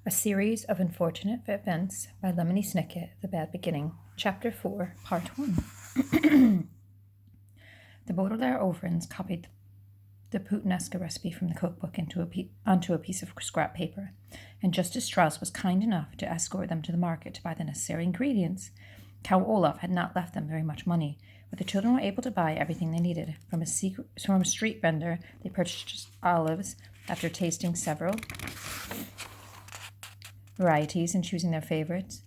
A Series of Unfortunate Events by Lemony Snicket, The Bad Beginning, Chapter 4, Part 1. The Baudelaire orphans copied the puttanesca recipe from the cookbook onto a piece of scrap paper, and Justice Strauss was kind enough to escort them to the market to buy the necessary ingredients. Count Olaf had not left them very much money, but the children were able to buy everything they needed. From a street vendor, they purchased olives after tasting several varieties and choosing their favorites.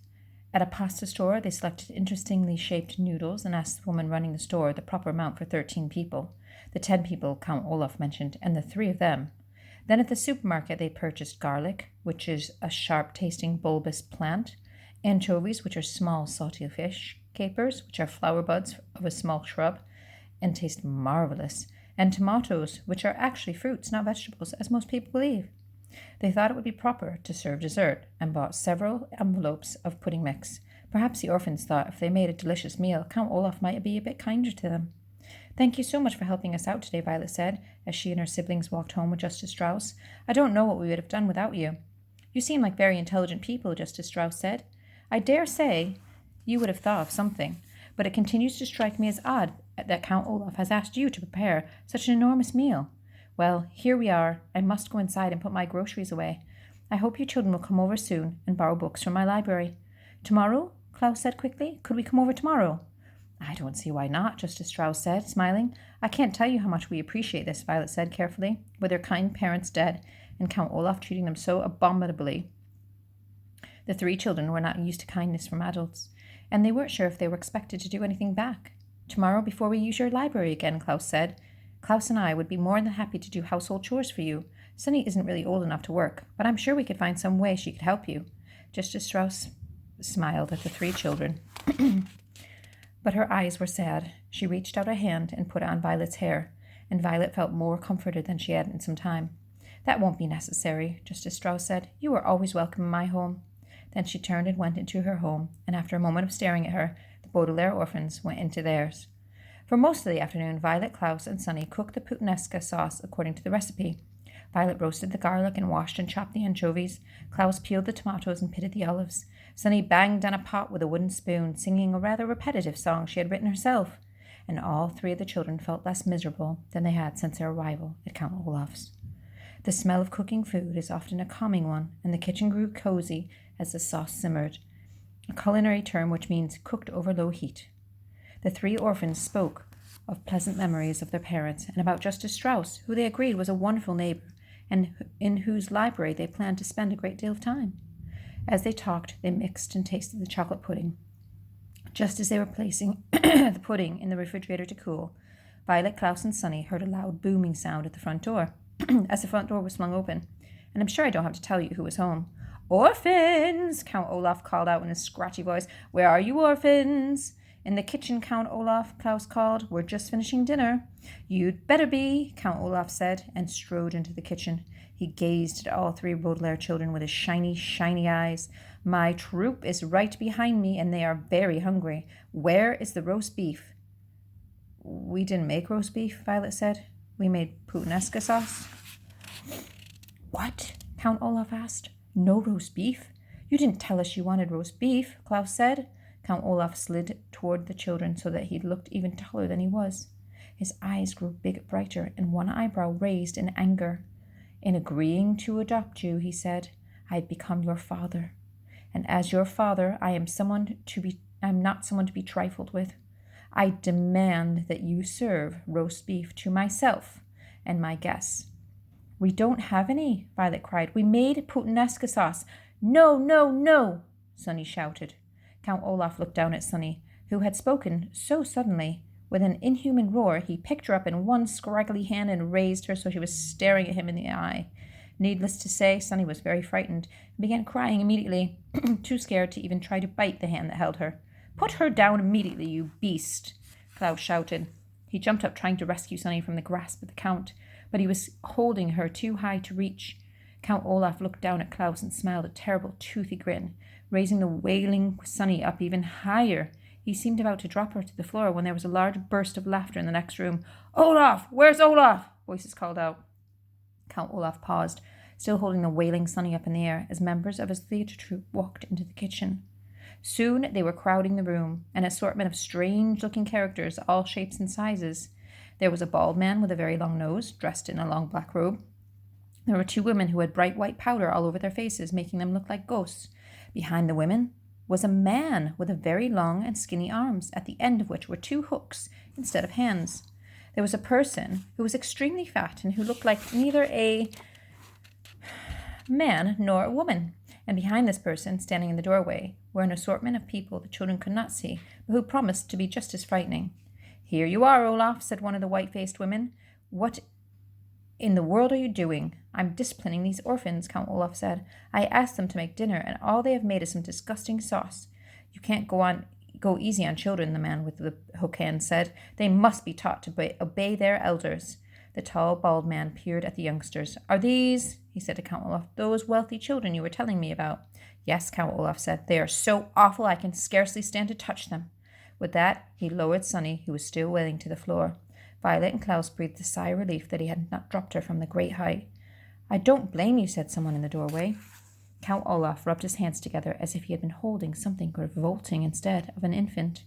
At a pasta store, they selected interestingly shaped noodles and asked the woman running the store the proper amount for 13 people. The 10 people Count Olaf mentioned, and the 3 of them. Then at the supermarket, they purchased garlic, which is a sharp-tasting bulbous plant, anchovies, which are small salty fish, capers, which are flower buds of a small shrub and taste marvelous, and tomatoes, which are actually fruits, not vegetables, as most people believe. They thought it would be proper to serve dessert, and bought several envelopes of pudding mix. Perhaps the orphans thought if they made a delicious meal, Count Olaf might be a bit kinder to them. "Thank you so much for helping us out today," Violet said, as she and her siblings walked home with Justice Strauss. "I don't know what we would have done without you." "You seem like very intelligent people," Justice Strauss said. "I dare say you would have thought of something, but it continues to strike me as odd that Count Olaf has asked you to prepare such an enormous meal. Well, here we are. I must go inside and put my groceries away. I hope you children will come over soon and borrow books from my library." "Tomorrow?" Klaus said quickly. "Could we come over tomorrow?" "I don't see why not," Justice Strauss said, smiling. "I can't tell you how much we appreciate this," Violet said carefully, with their kind parents dead and Count Olaf treating them so abominably. The 3 children were not used to kindness from adults, and they weren't sure if they were expected to do anything back. "Tomorrow before we use your library again," Klaus said. "Klaus and I would be more than happy to do household chores for you. Sunny isn't really old enough to work, but I'm sure we could find some way she could help you." Justice Strauss smiled at the 3 children. But her eyes were sad. She reached out a hand and put it on Violet's hair, and Violet felt more comforted than she had in some time. "That won't be necessary," Justice Strauss said. "You are always welcome in my home." Then she turned and went into her home, and after a moment of staring at her, the Baudelaire orphans went into theirs. For most of the afternoon, Violet, Klaus, and Sunny cooked the puttanesca sauce according to the recipe. Violet roasted the garlic and washed and chopped the anchovies. Klaus peeled the tomatoes and pitted the olives. Sunny banged on a pot with a wooden spoon, singing a rather repetitive song she had written herself. And all 3 of the children felt less miserable than they had since their arrival at Count Olaf's. The smell of cooking food is often a calming one, and the kitchen grew cozy as the sauce simmered, a culinary term which means cooked over low heat. The 3 orphans spoke of pleasant memories of their parents and about Justice Strauss, who they agreed was a wonderful neighbor and in whose library they planned to spend a great deal of time. As they talked, they mixed and tasted the chocolate pudding. Just as they were placing the pudding in the refrigerator to cool, Violet, Klaus, and Sunny heard a loud booming sound at the front door, as the front door was flung open. And I'm sure I don't have to tell you who was home. "Orphans!" Count Olaf called out in a scratchy voice. "Where are you, orphans?" "In the kitchen, Count Olaf," Klaus called. "We're just finishing dinner." "You'd better be," Count Olaf said, and strode into the kitchen. He gazed at all 3 Baudelaire children with his shiny, shiny eyes. "My troop is right behind me, and they are very hungry. Where is the roast beef?" "We didn't make roast beef," Violet said. "We made puttanesca sauce." "What?" Count Olaf asked. "No roast beef? You didn't tell us you wanted roast beef," Klaus said. Count Olaf slid toward the children so that he looked even taller than he was. His eyes grew brighter, and one eyebrow raised in anger. "In agreeing to adopt you," he said, "I've become your father. And as your father, I am not someone to be trifled with. I demand that you serve roast beef to myself and my guests." "We don't have any," Violet cried. "We made puttanesca sauce." "No, no, no!" Sunny shouted. Count Olaf looked down at Sunny, who had spoken so suddenly. With an inhuman roar, he picked her up in one scraggly hand and raised her so she was staring at him in the eye. Needless to say, Sunny was very frightened and began crying immediately, too scared to even try to bite the hand that held her. "Put her down immediately, you beast!" Klaus shouted. He jumped up, trying to rescue Sunny from the grasp of the Count, but he was holding her too high to reach. Count Olaf looked down at Klaus and smiled a terrible, toothy grin, raising the wailing Sunny up even higher. He seemed about to drop her to the floor when there was a large burst of laughter in the next room. "Olaf! Where's Olaf?" voices called out. Count Olaf paused, still holding the wailing Sonny up in the air, as members of his theatre troupe walked into the kitchen. Soon they were crowding the room, an assortment of strange-looking characters, all shapes and sizes. There was a bald man with a very long nose, dressed in a long black robe. There were 2 women who had bright white powder all over their faces, making them look like ghosts. Behind the women was a man with a very long and skinny arms, at the end of which were 2 hooks instead of hands. There was a person who was extremely fat and who looked like neither a man nor a woman. And behind this person, standing in the doorway, were an assortment of people the children could not see, but who promised to be just as frightening. "Here you are, Olaf," said one of the white-faced women. "What in the world are you doing?" "I'm disciplining these orphans," Count Olaf said. "I asked them to make dinner, and all they have made is some disgusting sauce." "You can't go easy on children," the man with the hook hand said. "They must be taught to obey their elders." The tall, bald man peered at the youngsters. "Are these," he said to Count Olaf, "those wealthy children you were telling me about?" "Yes," Count Olaf said. "They are so awful I can scarcely stand to touch them." With that, he lowered Sonny, who was still wailing, to the floor. Violet and Klaus breathed a sigh of relief that he had not dropped her from the great height. "I don't blame you," said someone in the doorway. Count Olaf rubbed his hands together as if he had been holding something revolting instead of an infant.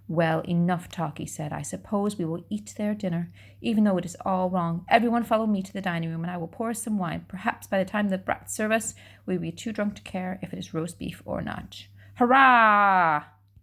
"Well, enough talk," he said. "I suppose we will eat their dinner, even though it is all wrong. Everyone follow me to the dining room, and I will pour us some wine. Perhaps by the time the brats serve us, we will be too drunk to care if it is roast beef or not." "Hurrah!"